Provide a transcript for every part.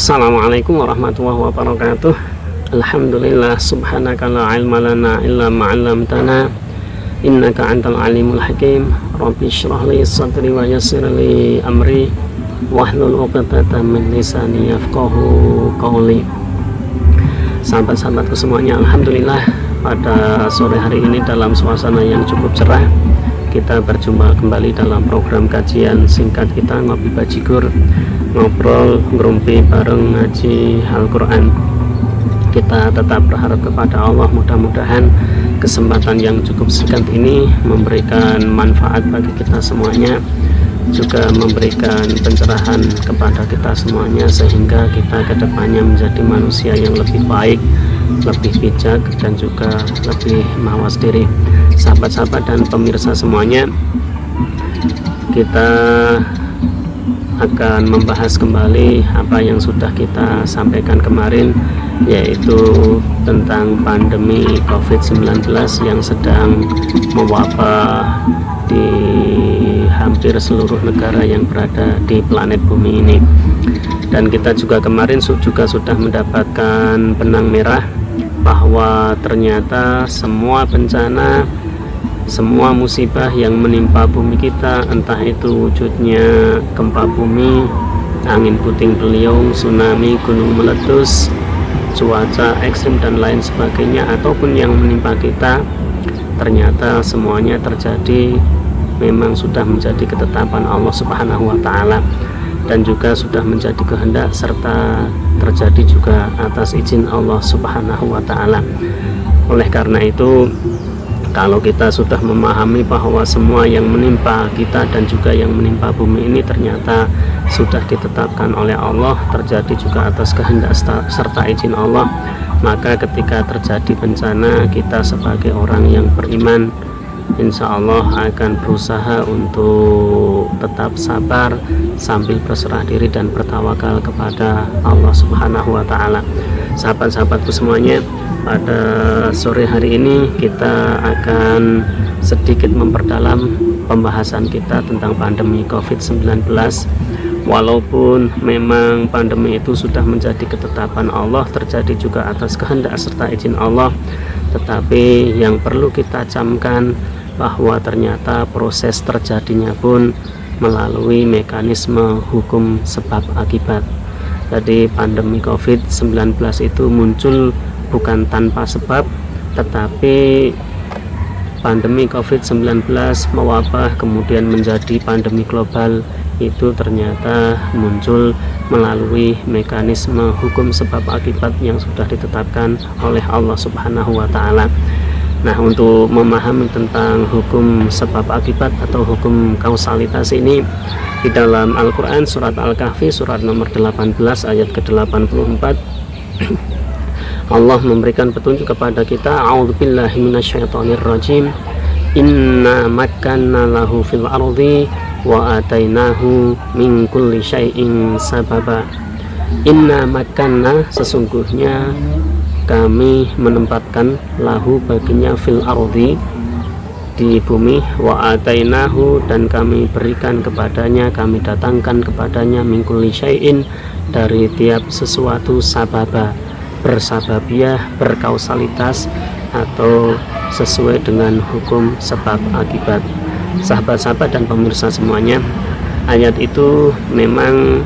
Assalamualaikum warahmatullahi wabarakatuh. Alhamdulillah, subhanaka la ilma lana illa ma 'allamtana innaka antal alimul hakim. Rabbi shrah li sadri wa yassir li amri wahlul 'uqdatam min lisani yafqahu qawli. Sahabat-sahabatku semuanya, alhamdulillah pada sore hari ini dalam suasana yang cukup cerah kita berjumpa kembali dalam program kajian singkat kita Ngopi Bajigur, ngobrol ngerumpi bareng ngaji Al-Quran. Kita tetap berharap kepada Allah, mudah-mudahan kesempatan yang cukup singkat ini memberikan manfaat bagi kita semuanya, juga memberikan pencerahan kepada kita semuanya, sehingga kita kedepannya menjadi manusia yang lebih baik, lebih bijak, dan juga lebih mawas diri. Sahabat-sahabat dan pemirsa semuanya, kita akan membahas kembali apa yang sudah kita sampaikan kemarin, yaitu tentang pandemi COVID-19 yang sedang mewabah di hampir seluruh negara yang berada di planet bumi ini. Dan kita juga kemarin juga sudah mendapatkan benang merah bahwa ternyata semua bencana, semua musibah yang menimpa bumi kita, entah itu wujudnya gempa bumi, angin puting beliung, tsunami, gunung meletus, cuaca ekstrim dan lain sebagainya, ataupun yang menimpa kita, ternyata semuanya terjadi memang sudah menjadi ketetapan Allah Subhanahu wa Ta'ala, dan juga sudah menjadi kehendak serta terjadi juga atas izin Allah Subhanahu wa Ta'ala. Oleh karena itu, kalau kita sudah memahami bahwa semua yang menimpa kita dan juga yang menimpa bumi ini ternyata sudah ditetapkan oleh Allah, terjadi juga atas kehendak serta izin Allah, maka ketika terjadi bencana, kita sebagai orang yang beriman insya Allah akan berusaha untuk tetap sabar sambil berserah diri dan bertawakal kepada Allah Subhanahu wa Ta'ala. Sahabat-sahabatku semuanya, pada sore hari ini kita akan sedikit memperdalam pembahasan kita tentang pandemi COVID-19. Walaupun memang pandemi itu sudah menjadi ketetapan Allah, terjadi juga atas kehendak serta izin Allah, tetapi yang perlu kita camkan bahwa ternyata proses terjadinya pun melalui mekanisme hukum sebab akibat. Jadi pandemi COVID-19 itu muncul bukan tanpa sebab, tetapi pandemi COVID-19 mewabah kemudian menjadi pandemi global itu ternyata muncul melalui mekanisme hukum sebab akibat yang sudah ditetapkan oleh Allah Subhanahu wa Ta'ala. Nah, untuk memahami tentang hukum sebab akibat atau hukum kausalitas ini, di dalam Al-Quran surat Al-Kahfi surat nomor 18 ayat ke-84 Allah memberikan petunjuk kepada kita, a'udzubillahi minasyaitonirrajim, inna makkanna lahu fil ardi wa atainahu min kulli syai'in sababa. Inna makkanna, sesungguhnya kami menempatkan lahu baginya fil ardi, di bumi, wa atainahu, dan kami berikan kepadanya, kami datangkan kepadanya min kulli syai'in, dari tiap sesuatu, sababa, bersababiah, berkausalitas, atau sesuai dengan hukum sebab akibat. Sahabat-sahabat dan pemirsa semuanya, ayat itu memang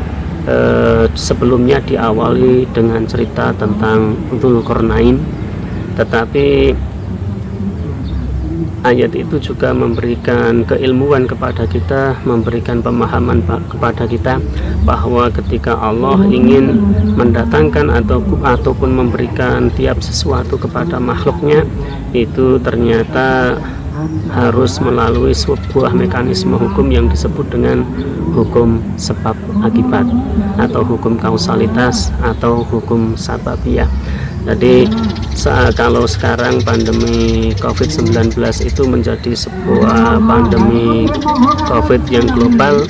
sebelumnya diawali dengan cerita tentang Dzulqarnain, tetapi ayat itu juga memberikan keilmuan kepada kita, memberikan pemahaman kepada kita bahwa ketika Allah ingin mendatangkan ataupun memberikan tiap sesuatu kepada makhluknya, itu ternyata harus melalui sebuah mekanisme hukum yang disebut dengan hukum sebab akibat atau hukum kausalitas atau hukum sababiyah. Jadi kalau sekarang pandemi COVID-19 itu menjadi sebuah pandemi COVID yang global,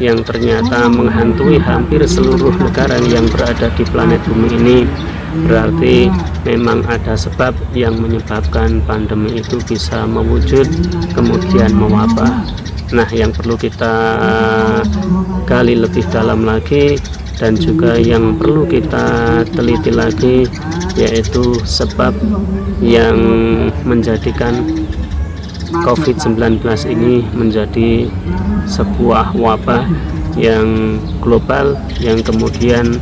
yang ternyata menghantui hampir seluruh negara yang berada di planet bumi ini, berarti memang ada sebab yang menyebabkan pandemi itu bisa mewujud kemudian mewabah. Nah, yang perlu kita gali lebih dalam lagi Dan juga yang perlu kita teliti lagi yaitu sebab yang menjadikan COVID-19 ini menjadi sebuah wabah yang global yang kemudian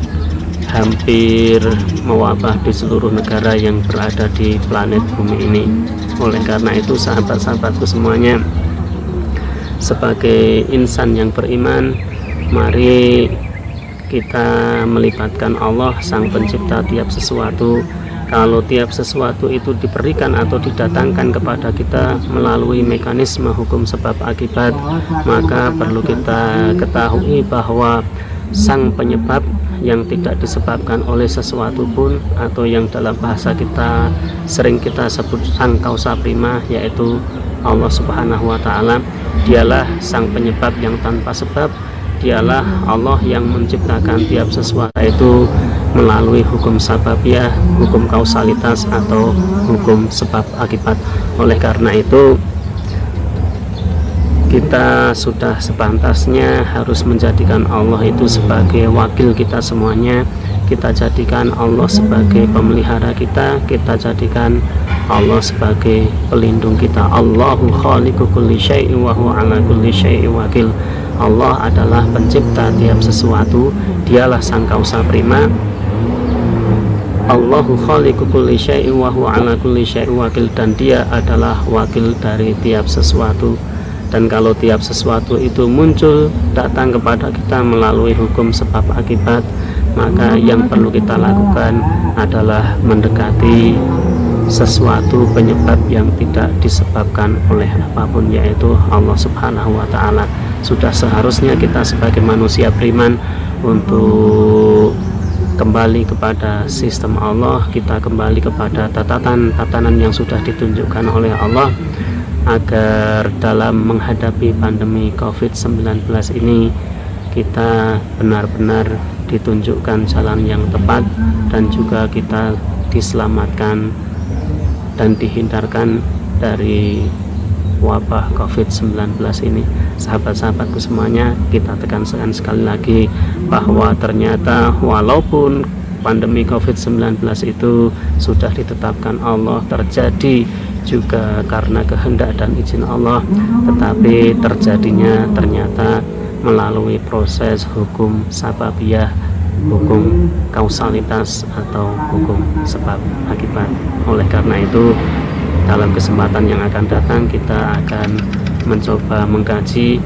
hampir mewabah di seluruh negara yang berada di planet bumi ini. Oleh karena itu sahabat-sahabatku semuanya, sebagai insan yang beriman, mari kita melibatkan Allah sang pencipta tiap sesuatu. Kalau tiap sesuatu itu diberikan atau didatangkan kepada kita melalui mekanisme hukum sebab akibat, maka perlu kita ketahui bahwa sang penyebab yang tidak disebabkan oleh sesuatu pun, atau yang dalam bahasa kita sering kita sebut sang kausa prima, yaitu Allah Subhanahu wa Ta'ala. Dialah sang penyebab yang tanpa sebab. Dialah Allah yang menciptakan tiap sesuatu itu melalui hukum sababiyah, hukum kausalitas, atau hukum sebab akibat. Oleh karena itu kita sudah sepantasnya harus menjadikan Allah itu sebagai wakil kita semuanya. Kita jadikan Allah sebagai pemelihara kita, kita jadikan Allah sebagai pelindung kita. Allahu khaliqu kulli syai'in wa huwa ala kulli syai'in wakil. Allah adalah pencipta tiap sesuatu, dialah sang kausa prima. Allahu khaliqu kulli syai'in wa huwa ala kulli syai'in wakil, dan dia adalah wakil dari tiap sesuatu. Dan kalau tiap sesuatu itu muncul datang kepada kita melalui hukum sebab akibat, maka yang perlu kita lakukan adalah mendekati sesuatu penyebab yang tidak disebabkan oleh apapun, yaitu Allah Subhanahu wa Ta'ala. Sudah seharusnya kita sebagai manusia beriman untuk kembali kepada sistem Allah, kita kembali kepada tatanan yang sudah ditunjukkan oleh Allah, agar dalam menghadapi pandemi COVID-19 ini kita benar-benar ditunjukkan jalan yang tepat, dan juga kita diselamatkan dan dihindarkan dari wabah COVID-19 ini. Sahabat-sahabatku semuanya, kita tekankan sekali lagi bahwa ternyata walaupun pandemi COVID-19 itu sudah ditetapkan Allah, terjadi juga karena kehendak dan izin Allah, tetapi terjadinya ternyata melalui proses hukum sababiyah, hukum kausalitas, atau hukum sebab akibat. Oleh karena itu, dalam kesempatan yang akan datang kita akan mencoba mengkaji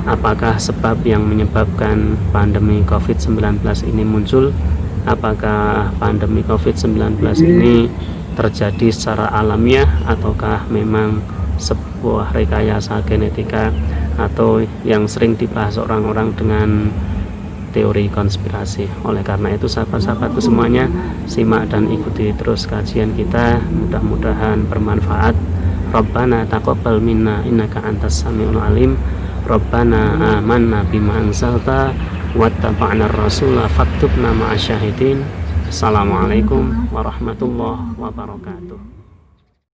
apakah sebab yang menyebabkan pandemi COVID-19 ini muncul. Apakah pandemi COVID-19 ini terjadi secara alamiah, ataukah memang sebuah rekayasa genetika, atau yang sering dibahas orang-orang dengan teori konspirasi. Oleh karena itu sahabat-sahabatku semuanya, simak dan ikuti terus kajian kita, mudah-mudahan bermanfaat. Rabbana taqabbal minna innaka antas samiul alim. Rabbana amanna bima anzalta wattaba'na ar-rasula faktubna ma'asyahidin. Assalamualaikum warahmatullahi wabarakatuh.